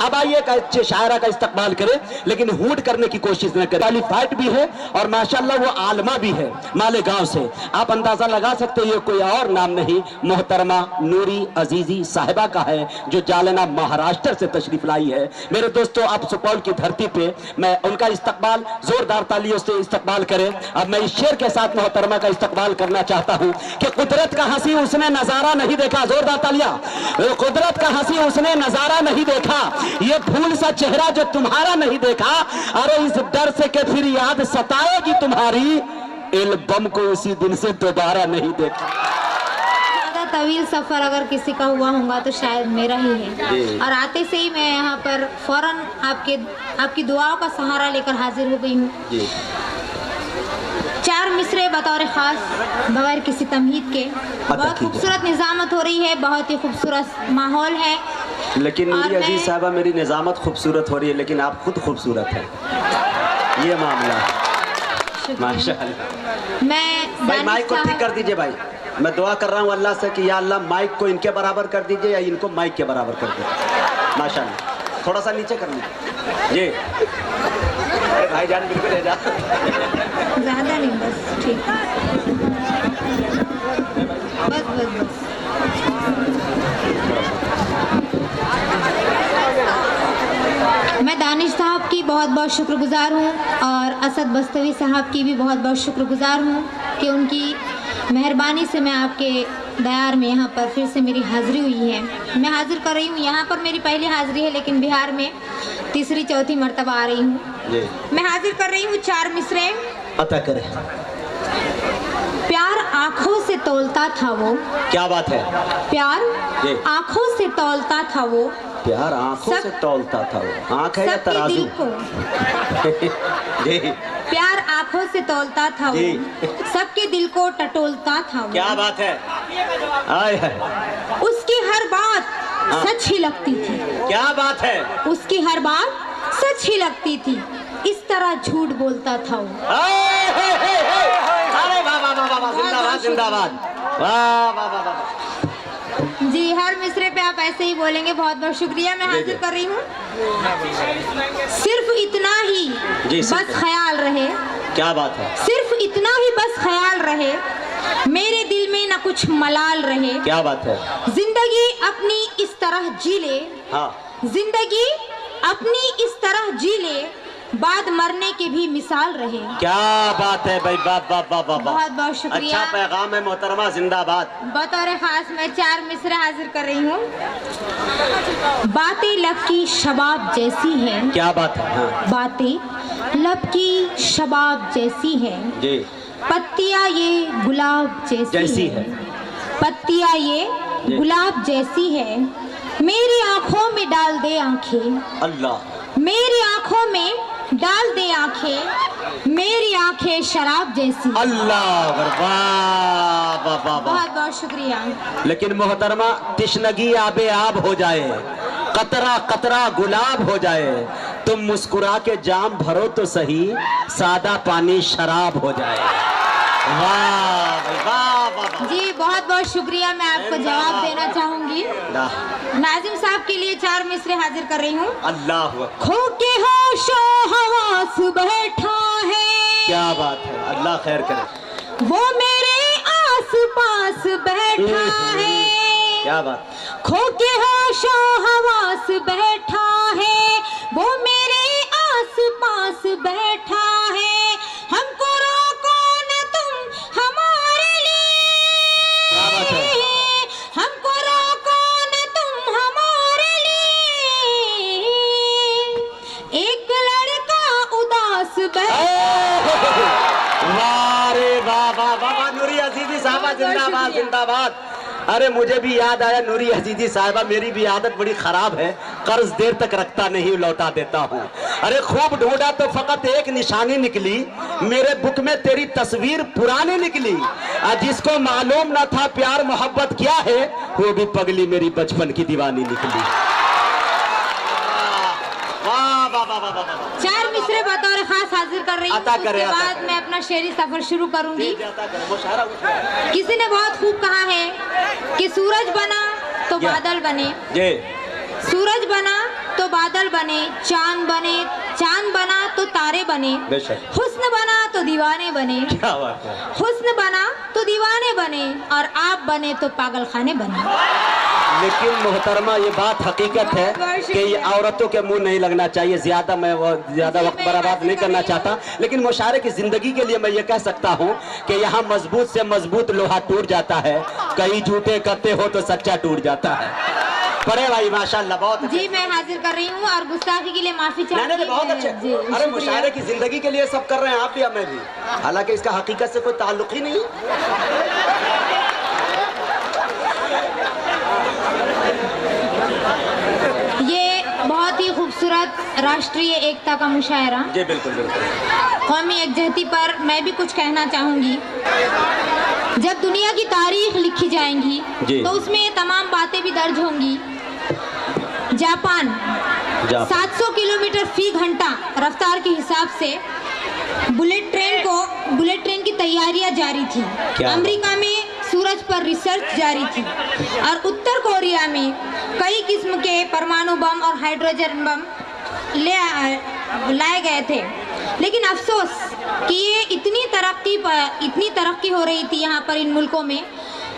अब आइए एक अच्छे शायरा का इस्तकबाल करे, लेकिन हूट करने की कोशिश न करे। क्वालिफाइड भी है और माशाल्लाह वो आलमा भी है, मालेगांव से। आप अंदाजा लगा सकते हो ये कोई और नाम नहीं, मोहतरमा नूरी अजीजी साहिबा का है, जो जालना महाराष्ट्र से तशरीफ लाई है। मेरे दोस्तों, आप सुपौल की धरती पे मैं उनका इस्तकबाल जोरदार तालियों से इस्तकबाल करें। अब मैं इस शेर के साथ मोहतरमा का इस्तकबाल करना चाहता हूं कि कुदरत का हंसी उसने नजारा नहीं देखा, जोरदार तालियां। कुदरत का हंसी उसने नजारा नहीं देखा, ये फूल सा चेहरा जो तुम्हारा नहीं देखा, अरे इस डर से कि फिर याद सताएगी तुम्हारी, एल्बम को उसी दिन से दोबारा नहीं देखा। तवील सफर अगर किसी का हुआ होगा तो शायद मेरा ही है। और आते से ही मैं यहाँ पर फौरन आपकी दुआओं का सहारा लेकर हाजिर हो गई हूँ। चार मिसरे बतौर खास बगैर किसी तमहीद के, बहुत खूबसूरत निजामत हो रही है, बहुत ही खूबसूरत माहौल है। लेकिन नूरी अजीज साहबा, मेरी निजामत खूबसूरत हो रही है लेकिन आप खुद खूबसूरत हैं, ये मामला माशाअल्लाह। मैं भाई माइक को ठीक कर दीजिए भाई, मैं दुआ कर रहा हूँ अल्लाह से कि या अल्लाह माइक को इनके बराबर कर दीजिए या इनको माइक के बराबर कर दीजिए। माशाअल्लाह, थोड़ा सा नीचे कर लीजिए जी। अरे भाईजान बिल्कुल ले जा, ज़्यादा नहीं, बस ठीक, बस। मैं दानिश साहब की बहुत बहुत शुक्रगुजार हूँ और असद बस्तवी साहब की भी बहुत बहुत शुक्रगुजार हूँ कि उनकी मेहरबानी से मैं आपके दयार में यहाँ पर फिर से मेरी हाज़िरी हुई है। मैं हाज़िर कर रही हूँ, यहाँ पर मेरी पहली हाज़िरी है लेकिन बिहार में तीसरी चौथी मर्तबा आ रही हूँ। मैं हाज़िर कर रही हूँ चार मिसरे। अता करे। प्यार आँखों से तौलता था वो, क्या बात है, प्यार आँखों से तौलता था वो, प्यार आँखों से तौलता था वो, आँख है या तराजू जी। प्यार आँखों से तौलता था वो, सबके दिल को टटोलता था वो, क्या बात है, आय है। उसकी हर बात सच ही लगती थी, क्या बात है, उसकी हर बात सच ही लगती थी, इस तरह झूठ बोलता था वो। अरे वाह वाह वाह वाह, जिंदाबाद जिंदाबाद, वाह वाह वाह वाह जी। हर मिसरे पे आप ऐसे ही बोलेंगे, बहुत बहुत शुक्रिया। मैं हाजिर कर रही हूँ। सिर्फ इतना ही बस ख्याल रहे, क्या बात है, सिर्फ इतना ही बस ख्याल रहे, मेरे दिल में न कुछ मलाल रहे, क्या बात है, जिंदगी अपनी इस तरह जी ले, हाँ, जिंदगी अपनी इस तरह जी ले, बाद मरने के भी मिसाल रहे। क्या बात है भाई, बहुत बहुत शुक्रिया। अच्छा पैगाम है मोहतरमा, जिंदाबाद। बतौर खास मैं चार मिसरे हाजिर कर रही हूँ। बातें लब की शबाब जैसी है, क्या बात है, हाँ। बातें लब की शबाब जैसी है जी, पत्तियाँ ये गुलाब जैसी है, पत्तियाँ ये गुलाब जैसी है, मेरी आँखों में डाल दे आँखें, अल्लाह, मेरी आँखों में डाल दे आंखें, मेरी आंखें शराब जैसी, अल्लाह, बहुत बहुत शुक्रिया। लेकिन मोहतरमा, तिश्नगी आबे आब हो जाए, कतरा कतरा गुलाब हो जाए, तुम मुस्कुरा के जाम भरो तो सही, सादा पानी शराब हो जाए। वाह वाह जी, बहुत बहुत शुक्रिया। मैं आपको जवाब देना चाहूंगी। नाजिम साहब के लिए चार मिसरे हाजिर कर रही हूँ। अल्लाह, खो के होशो हवास बैठा है, क्या बात है, अल्लाह खैर करे, वो मेरे आस पास बैठा है, क्या बात, खो के होशो हवास बैठा है, वो मेरे आस पास बैठा है, हमको रोको न तुम हमारे लिए, हमको रोको न तुम हमारे लिए, एक लड़का उदास वाह, नूरी अजीजी साहबा जिंदाबाद जिंदाबाद। अरे मुझे भी याद आया, नूरी अजीजी साहबा, मेरी भी आदत बड़ी खराब है, कर्ज देर तक रखता नहीं, लौटा देता हूँ। अरे खूब ढूंढा तो फकत एक निशानी निकली, मेरे बुक में तेरी तस्वीर पुरानी निकली, जिसको मालूम न था प्यार मोहब्बत क्या है, वो भी पगली मेरी बचपन की दीवानी निकली। चार मिसरे बतौर खास हाजिर कर रही हूँ, उसके बाद मैं अपना शेरी सफर शुरू करूंगी। किसी ने बहुत खूब कहा है कि सूरज बना तो बादल बने, सूरज बना तो बादल बने, चांद बने, चांद बना तो तारे बने, हुस्न बना तो दीवाने बने, क्या बात है। हुस्न बना तो दीवाने बने, और आप बने तो पागल खाने बने। लेकिन मोहतरमा ये बात हकीकत है कि ये औरतों के मुंह नहीं लगना चाहिए। मैं ज्यादा वक्त बर्बाद नहीं करना चाहता, लेकिन मुशायरे की जिंदगी के लिए मैं ये कह सकता हूँ कि यहाँ मजबूत से मजबूत लोहा टूट जाता है, कहीं झूठे करते हो तो सच्चा टूट जाता है। बड़े भाई माशाल्लाह बहुत जी, मैं हाजिर कर रही हूँ और गुस्ताखी के लिए माफी चाहती हूँ। बहुत अच्छे। अरे मुशायरे की जिंदगी के लिए सब कर रहे हैं, आप भी मैं भी, हालांकि इसका हकीकत से कोई ताल्लुक ही नहीं। ये बहुत ही खूबसूरत राष्ट्रीय एकता का मुशायरा। जी बिल्कुल बिल्कुल। कौमी एकजहती पर मैं भी कुछ कहना चाहूंगी। जब दुनिया की तारीख लिखी जाएंगी तो उसमें ये तमाम बातें भी दर्ज होंगी। जापान 700 किलोमीटर फी घंटा रफ्तार के हिसाब से बुलेट ट्रेन की तैयारियां जारी थी। अमेरिका में सूरज पर रिसर्च जारी थी और उत्तर कोरिया में कई किस्म के परमाणु बम और हाइड्रोजन बम लाए गए थे। लेकिन अफसोस कि ये इतनी तरक्की हो रही थी यहाँ पर इन मुल्कों में,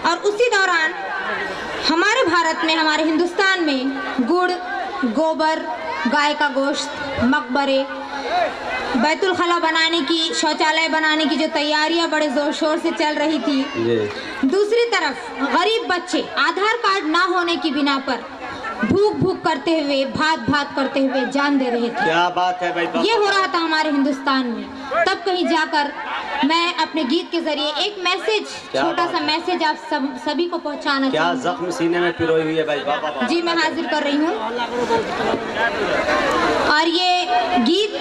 और उसी दौरान हमारे भारत में, हमारे हिंदुस्तान में गुड़, गोबर, गाय का गोश्त, मकबरे, बैतुल खला बनाने की, शौचालय बनाने की जो तैयारियां बड़े जोर शोर से चल रही थी, दूसरी तरफ गरीब बच्चे आधार कार्ड ना होने की बिना पर भूख करते हुए, भात करते हुए जान दे रहे थे। क्या बात है भाई। ये हो रहा था हमारे हिंदुस्तान में। तब कहीं जाकर मैं अपने गीत के जरिए एक मैसेज, छोटा सा मैसेज आप सभी को पहुंचाना क्या जख्म सीने में पिरोई हुई है भाई। बाबा जी, मैं हाजिर कर रही हूँ। और ये गीत,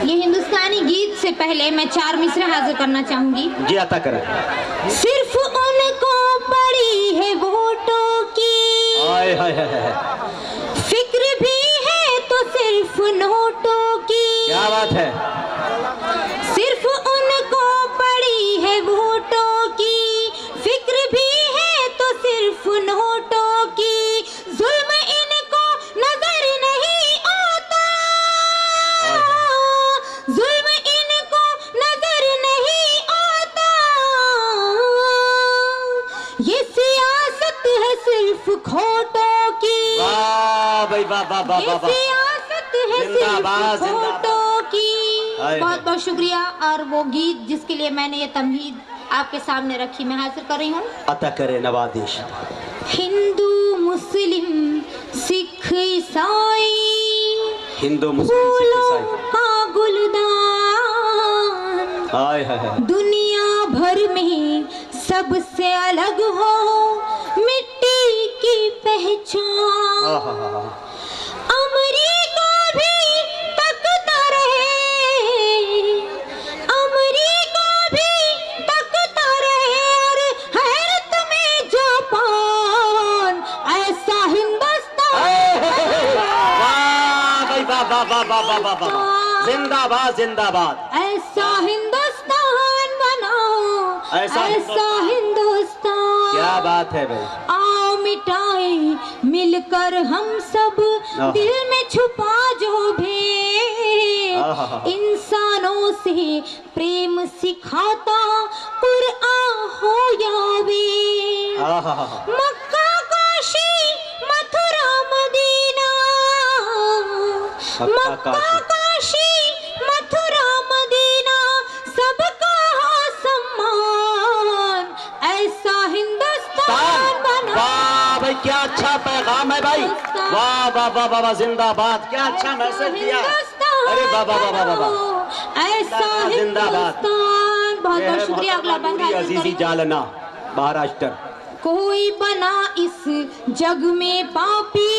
ये हिंदुस्तानी गीत से पहले मैं 4 मिसरे हाजिर करना चाहूंगी। जी अता करें। सिर्फ उनको पड़ी है वोटों की, फिक्र भी है तो सिर्फ नोटों की। क्या बात है। सिर्फ उनको पड़ी है वोटों की, फिक्र भी है तो सिर्फ नोटों की। जुल्म इनको नजर नहीं आता, जुल्म इनको नजर नहीं आता। ये सियासत है सिर्फ खोटों की। वाह भाई वाह वाह वाह वाह। सियासत है सिर्फ खोटों की। बहुत बहुत शुक्रिया। और वो गीत जिसके लिए मैंने ये तमहीद आपके सामने रखी, मैं हाजिर कर रही हूँ। अता करे नवादिश। हिंदू मुस्लिम सिख ईसाई, हिंदू मुस्लिम सिख ईसाई का गुलदान, दुनिया भर में सबसे अलग हो मिट्टी की पहचान। अमेरिका भी तकता रहे, अमेरिका भी तकता रहे, और हैरत में जापान, ऐसा हिंदुस्तान। वाह भाई वाह वाह वाह वाह वाह वाह। जिंदाबाद जिंदाबाद। ऐसा हिंदुस्तान बनाओ, ऐसा हिंदुस्तान। क्या बात है भाई। आओ मिटाए मिलकर हम सब दिल में छुपा जो भेद, इंसानों से प्रेम सिखाता कुरआन हो या वेद। मक्का काशी मथुरा मदीना, मक्का काशी मथुरा मदीना, सबका हो सम्मान, ऐसा हिंदुस्तान बना। वाह भाई क्या अच्छा पैगाम है भाई। वाह वाह वाह वाह। जिंदाबाद। क्या अच्छा मैसेज दिया। अरे वाह वाह वाह वाह वाह। ऐसा हिंदुस्तान। बहुत बहुत शुक्रिया। अगला बंदा अजीजी जालना, महाराष्ट्र। कोई बना इस जग में पापी,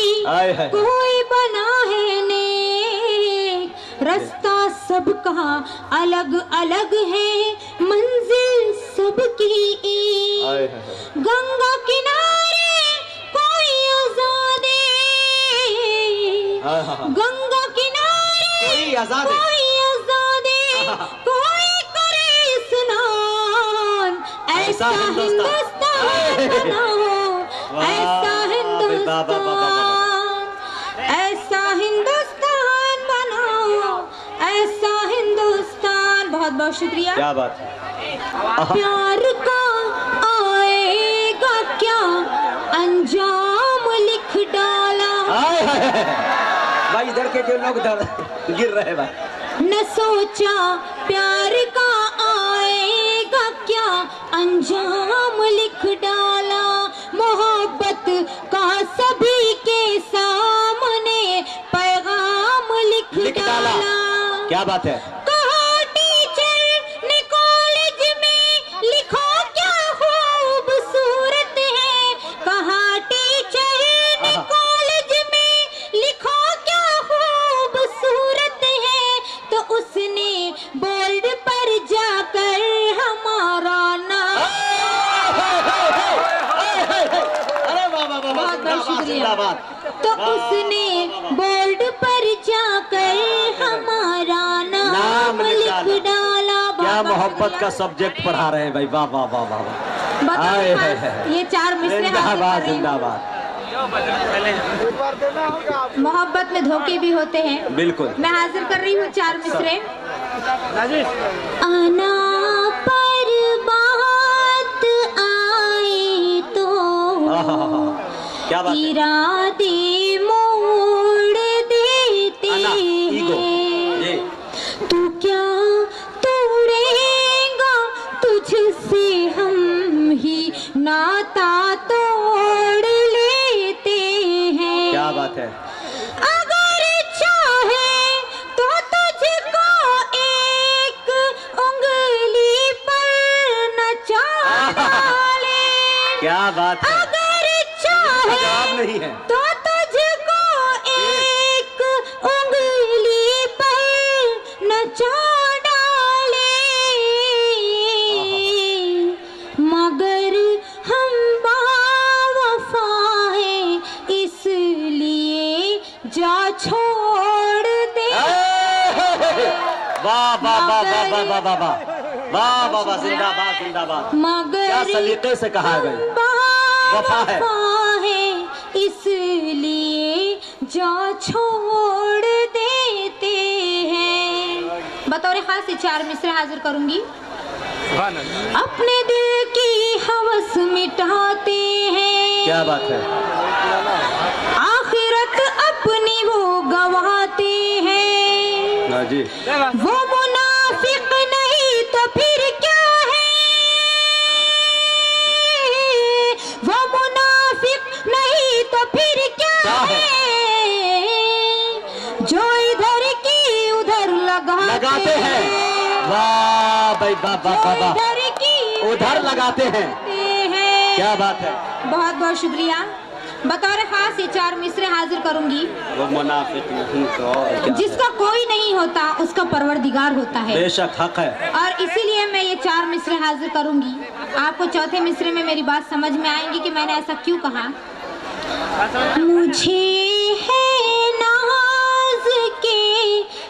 कोई बना है नेक, रास्ता सबका अलग अलग है, मंजिल सबकी एक। गंगा किनारे कोई आजादी, गंगा किनारे कोई आजादी, कोई करे स्नान, ऐसा हिंदुस्तान बनाओ, ऐसा हिंदुस्तान, ऐसा हिंदुस्तान बनाओ, ऐसा हिंदुस्तान। बहुत बहुत शुक्रिया। क्या बात है। प्यार का आएगा क्या अंजाम लिख डाला। भाई इधर के लोग गिर रहे भाई। न सोचा प्यार का आएगा क्या अंजाम लिख डाला। मोहब्बत का सभी के सामने पैगाम लिख डाला। क्या बात है। कहा टीचर ने कॉलेज में लिखो क्या खूबसूरत है। कहा टीचर ने कॉलेज में लिखो क्या खूबसूरत है। तो उसने बोर्ड पर जाकर हमारा नाम। बहुत शुक्रिया। तो उसने बोर्ड पर जाकर हमारा नाम लिख डाला। क्या मोहब्बत का सब्जेक्ट पढ़ा रहे हैं भाई। वाह वाह वाह वाह वाह। ये 4 मिसरे जिंदाबाद जिंदाबाद। मोहब्बत में धोखे भी होते हैं। बिल्कुल। मैं हाजिर कर रही हूँ 4 मिसरे। आना पर बात आए तो क्या बात है। इरादे मोड़ देते हैं। तू क्या तोड़ेगा तुझसे हम ही नाता तोड़ लेते हैं। क्या बात है। अगर चाहे तो तुझको एक उंगली पर नचा डाले। क्या बात है। अगर चाहे नहीं है तो तुझको एक उंगली पर नचा डाले। मगर हम बावफा हैं इसलिए जा छोड़ दे। वाह वाह वाह वाह वाह वाह वाह वाह वाह वाह। जिंदाबाद जिंदाबाद। मगर क्या सलीके से कहा है भाई। वफा है इसलिए जा छोड़ देते हैं। बतौर खास 4 मिसरे हाजिर करूंगी। अपने दिल की हवस मिटाते हैं। क्या बात है। आखिरत अपनी वो गवाते हैं। जी। वो मुनाफिक नहीं तो फिर क्या है। वो मुनाफिक नहीं तो फिर क्या है। जो इधर की उधर लगाते हैं। वाह भाई वाह वाह वाह। इधर की उधर लगाते हैं। क्या बात है। बहुत बहुत शुक्रिया। बतौर खास 4 मिसरे हाजिर करूंगी। वो मुनाफिक नहीं तो और क्या। जिसका कोई नहीं होता उसका परवरदिगार होता है। बेशक हक है। और इसीलिए मैं ये 4 मिसरे हाजिर करूंगी। आपको चौथे मिसरे में मेरी बात समझ में आएगी कि मैंने ऐसा क्यों कहा। मुझे है नाज के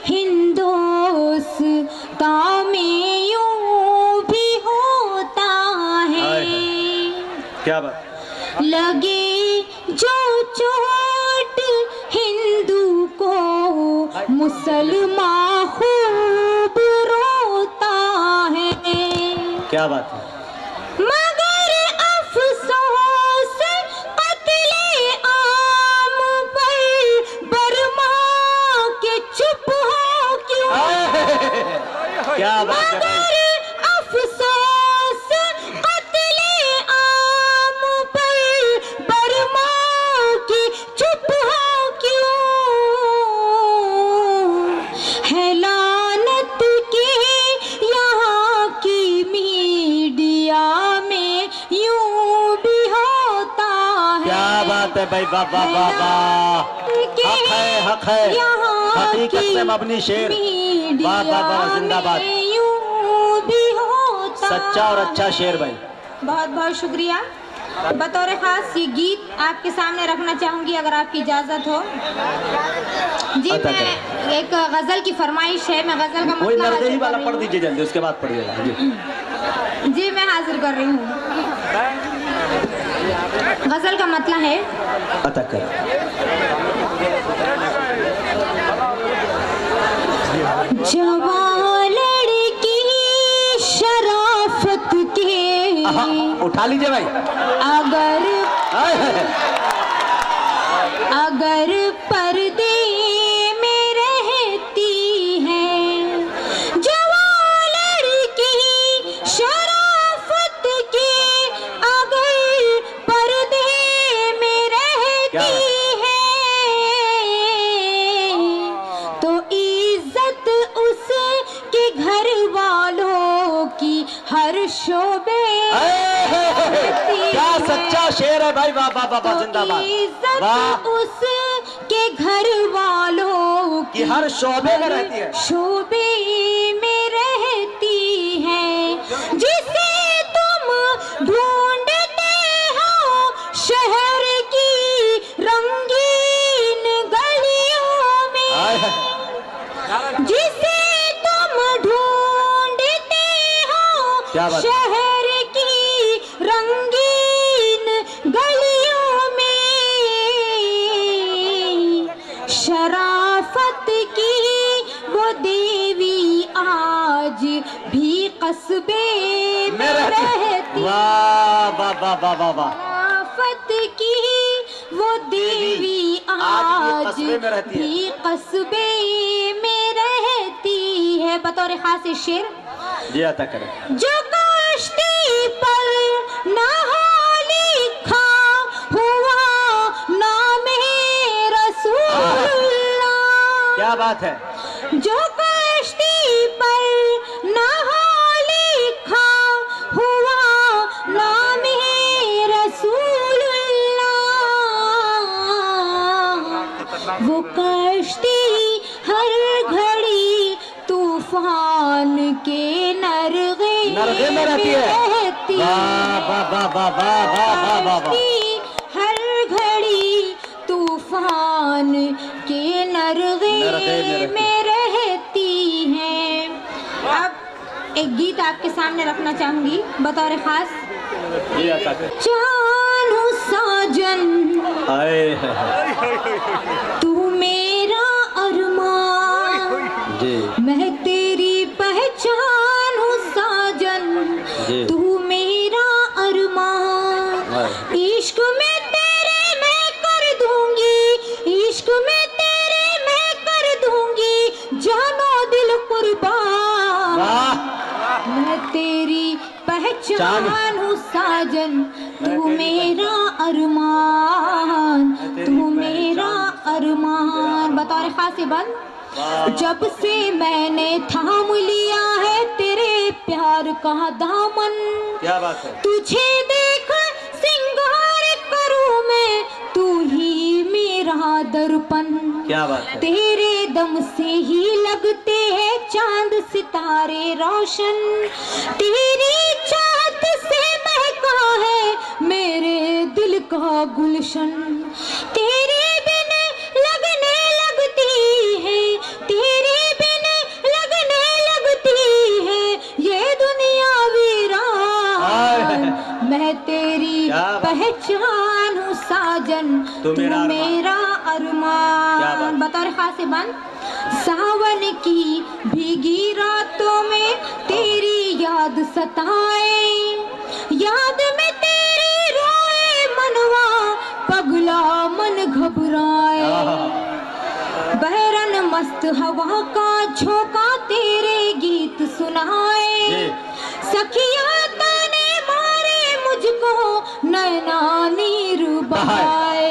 हिंदुस्तां में यूं भी होता है। क्या बात। लगे जो चोट हिंदू को मुसलमान खूब रोता है। क्या बात है। मगर अफसोस कत्ले आम पर बर्मा के चुप हो क्यों। क्या बात है। अफसोस कत्ले आम पर बर्मा की चुप हो क्यों। है लानत के यहाँ की मीडिया में यूं भी होता है। क्या बात है भाई। वाह वाह वाह वाह। हक है हक है। हकीकत पे मबनी शेर। वाह वाह वाह। जिंदाबाद। सच्चा और अच्छा शेर भाई। बहुत बहुत शुक्रिया। बतौर खास ये गीत आपके सामने रखना चाहूंगी अगर आपकी इजाजत हो। जी मैं एक गजल की फरमाइश है। मैं गजल का वही मतलब नरदेही वाला पढ़ दीजिए जल्दी, उसके बाद पढ़िएगा। जी जी मैं हाजिर कर रही हूँ। गजल का मतलब है अता कर। जवान लड़की शराफत के, उठा लीजिए भाई। अगर पर्दे में रहती है, जवान लड़की शराफत के, अगर पर्दे में रहती है, तो इज्जत उसके घर वालों की हर शोबे। क्या सच्चा शेर है भाई, वाह वाह वाह, जिंदाबाद। इज्जत उसके घर वालों की हर शोबे में रहती है, शोबे में रहती है। जिसे तुम ढूंढते हो शहर की रंगीन गलियों में, जिसे तुम ढूंढते हो शहर की रंगीन गलियों में, शराफत की वो देवी आज भी कस्बे में रहती। वाह वाह वाह वाह वाह वाह। शराफत की वो देवी आज भी कस्बे में रहती है। बतौर खास शेर जी आता करें। जो कश्ती पर ना हो लिखा हुआ नामे रसूलुल्लाह, क्या बात है। जो कश्ती पर ना हो लिखा हुआ नामे रसूलुल्लाह, वो कश्ती हर घड़ी तूफान के नरगे में रहती है। वाह वाह वाह वाह वाह वाह वाह। हर घड़ी तूफान के नरगे में रहती है। अब एक गीत आपके सामने रखना चाहूंगी बतौर खास। जानू साजन तू मेरा अरमान, मैं तेरी पहचान हूँ साजन, तू मेरा अरमान। इश्क में तेरे मैं कर दूंगी, इश्क में तेरे मैं कर दूंगी जानो दिल कुर्बान। मैं तेरी पहचान हूँ साजन, तू मेरा अरमान, तू मेरा अरमान। बतौर खास बंद, जब से मैंने थाम लिया है तेरे प्यार का दामन, क्या बात है। तुझे देख सिंगार करूं मैं, तू ही मेरा दर्पण। क्या बात है। तेरे दम से ही लगते हैं चांद सितारे रोशन, तेरी चाहत से महका है मेरे दिल का गुलशन। तेरे बिन लगने लगती है, तेरे बिन लगने लगती है ये दुनिया वीरान। मैं तेरी पहचान हूँ साजन, तू मेरा अरमान। बतौर खास बंद, सावन की भीगी रातों में तेरी याद सताए, याद में तेरी रोए मनवा पगला मन घबराए। बहरन मस्त हवा का झोंका तेरे गीत सुनाए, सखिया ताने मारे मुझको नैना नीर बहाए।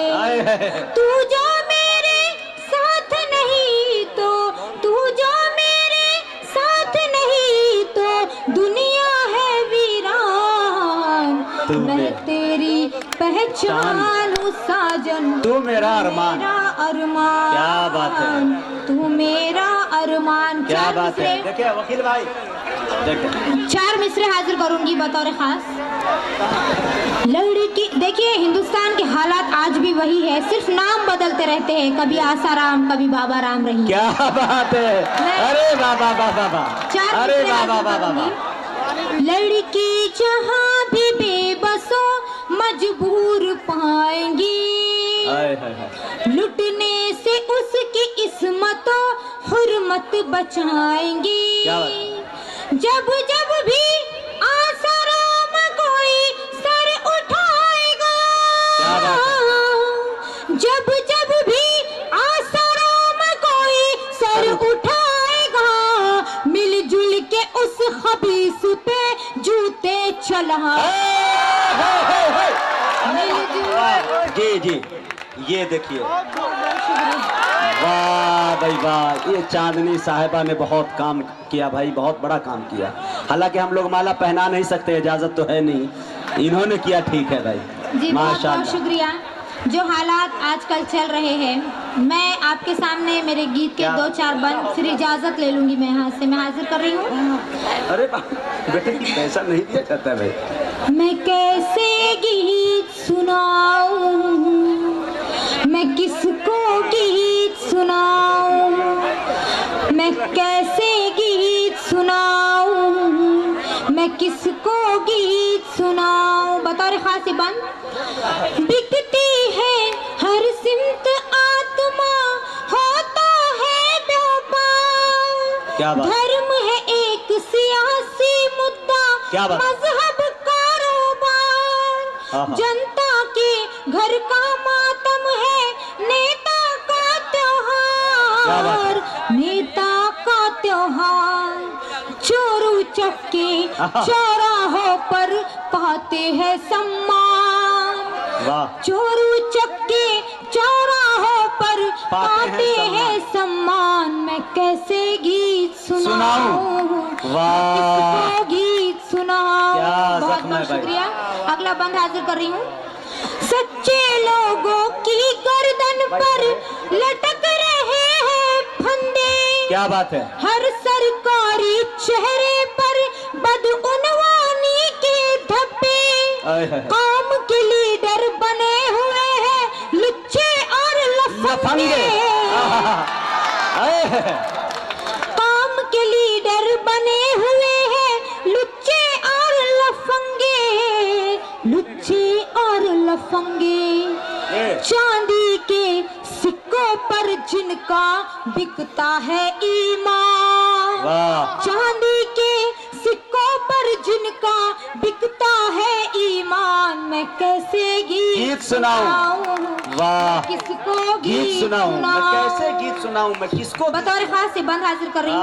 तू जो मेरे साथ नहीं तो, तू जो मेरे साथ नहीं तो दुनिया है वीरान। मैं तेरी पहचान हूँ साजन, तू मेरा अरमान। अरमान। क्या बात है, तू मेरा अरमान। क्या बात है। देखिए वकील भाई, देखिए 4 मिसरे हाजिर करूंगी बतौर खास। लड़की, देखिए हिंदुस्तान के हालात आज भी वही है, सिर्फ नाम बदलते रहते हैं, कभी आसाराम कभी बाबा राम रही। क्या बात है। अरे बाबा बाबा बाबा, अरे बाबा बाबा। लड़की जहाँ भी बेबसो मजबूर पाएंगी, लुटने से उस उसकी इस्मत हुर्मत बचाएंगे। जब जब भी आसाराम कोई सर उठाएगा, जब जब भी आसाराम कोई सर उठाएगा, मिलजुल के उस खबीस पे जूते चला। जी जी, ये देखिए, वाह भाई वाह, ये चांदनी साहिबा ने बहुत काम किया भाई, बहुत बड़ा काम किया। हालांकि हम लोग माला पहना नहीं सकते, इजाजत तो है नहीं, इन्होंने किया, ठीक है भाई जी, बहुत बहुत शुक्रिया। जो हालात आजकल चल रहे हैं, मैं आपके सामने मेरे गीत के 2-4 बंद फिर इजाजत ले लूंगी, मैं यहाँ से मैं हाजिर कर रही हूँ। अरे बेटे पैसा नहीं दिया जाता भाई। मैं कैसे गीत सुनाऊं, मैं किसको गीत सुनाऊं, मैं कैसे गीत सुनाऊं, मैं किसको गीत सुनाऊं। बतौर खासी बंद, बिकती है हर सिमत आत्मा, होता है व्यापार, धर्म है एक सियासी मुद्दा, मजहब कारोबार, जनता के घर का मातम है, नेता का त्योहार, नेता का त्योहार। चोरू चक्के चौराहों पर पाते हैं सम्मान, चोरू चक्के चौराहों पर पाते हैं सम्मान। मैं कैसे गीत सुनाऊं, किसको गीत सुनाऊं। बहुत बहुत शुक्रिया। अगला बंद हाजिर कर रही हूँ। सच्चे लोगों की गर्दन पर लटक रहे हैं फंदे, क्या बात है। हर सरकारी चेहरे पर बदउनवानी के धब्बे, कौम के लीडर बने हुए हैं लुच्चे और लफंगे, कौम के लीडर बने हुए हैं लुच्चे और लफंगे, लुच्चे और लफंगे। चांदी के सिक्कों पर जिनका बिकता है ईमान, चांदी के सिक्कों पर जिनका बिकता है ईमान। मैं कैसे गीत सुनाऊं, वाह, किसको गीत सुनाऊं, मैं कैसे गीत सुनाऊं, मैं किसको। बतौर खास से बंद हाजिर कर रही हूँ।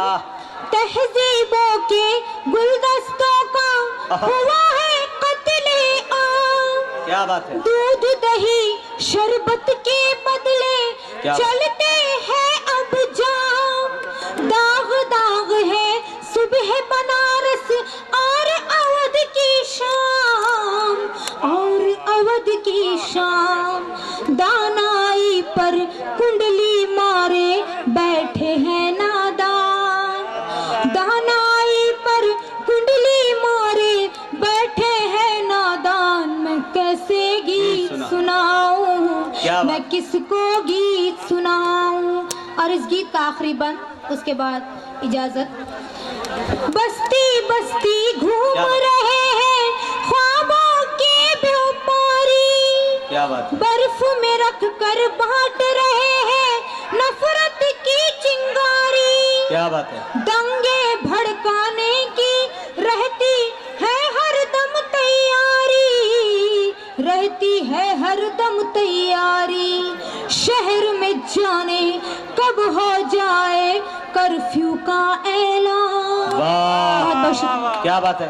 तहजीबों के गुलदस्तों का हुआ है कत्ले आम, क्या बात है। दूध दही शरबत के बदले चलते हैं अब जाम, दाग दाग है सुबह बनारस और अवध की शाम, और अवध की शाम। दानाई पर कुंडली मारे बैठे हैं नादान, दानाई पर कुंडली मारे बैठे हैं नादान। मैं कैसे गीत सुनाऊं, मैं किसको गीत सुनाऊं। और इस गीत का आखिरी बंद, उसके बाद इजाजत। बस्ती बस्ती घूम रहे हैं ख्वाबों के व्यापारी, क्या बात। बर्फ में रख कर बांट रहे हैं नफरत की चिंगारी, क्या बात है। दंगे भड़काने की रहती है हरदम तैयारी, रहती है हरदम तैयारी। शहर में जाने कब हो जाए कर्फ्यू का ऐलान। वाह, क्या बात है।